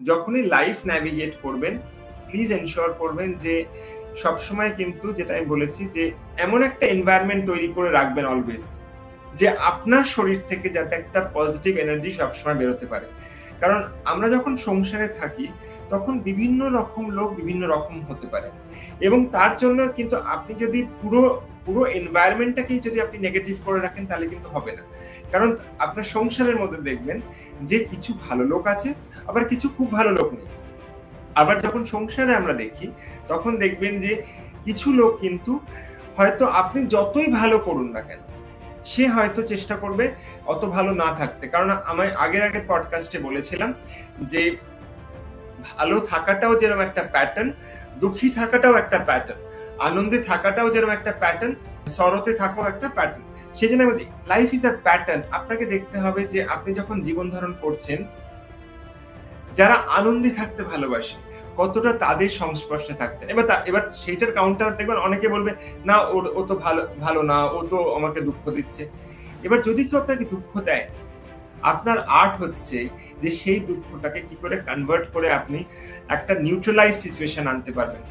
যখনই life navigate করবেন please ensure করবেন যে সবসময় কিন্তু যেটা আমি বলেছি যে এমন একটা এনভায়রনমেন্ট তৈরি করে রাখবেন অলওয়েজ যে আপনার শরীর থেকে যাতে একটা পজিটিভ এনার্জি সবসময় বেরোতে পারে। কারণ আমরা যখন সংসারে থাকি তখন বিভিন্ন রকম লোক বিভিন্ন রকম হতে পারে এবং তার জন্য কিন্তু আপনি যদি পুরো এনভায়রনমেন্টটাকেই যদি আপনি নেগেটিভ করে রাখেন তাহলে কিন্তু হবে না। কারণ আপনার সংসারের মধ্যে দেখবেন যে কিছু ভালো লোক আছে আবার কিছু খুব ভালো লোক নেই। আবার যখন সংসারে আমরা দেখি তখন দেখবেন যে কিছু লোক কিন্তু হয়তো আপনি যতই ভালো করুন না কেন সে হয়তো চেষ্টা করবে অত ভালো না থাকতে। কারণ আমি আগের পডকাস্টে বলেছিলাম যে ভালো থাকাটাও যেরকম একটা প্যাটার্ন, দুঃখী থাকাটাও একটা প্যাটার্ন, আনন্দে থাকাটাও যেরকম একটা প্যাটার্ন, সরতে থাকাও একটা প্যাটার্ন। সেই জন্য বলছি লাইফ ইজ আ প্যাটার্ন। আপনাকে দেখতে হবে যে আপনি যখন জীবন ধারণ করছেন যারা আনন্দে থাকতে ভালোবাসে কতটা তাদের সংস্পর্শে থাকছেন। এবার সেইটার কাউন্টার দেখবেন অনেকে বলবে না ও তো ভালো না, ও তো আমাকে দুঃখ দিচ্ছে। এবার যদি কেউ আপনাকে দুঃখ দেয় আপনার আর্ট হচ্ছে যে সেই দুঃখটাকে কি করে কনভার্ট করে আপনি একটা নিউট্রালাইজ সিচুয়েশন আনতে পারবেন।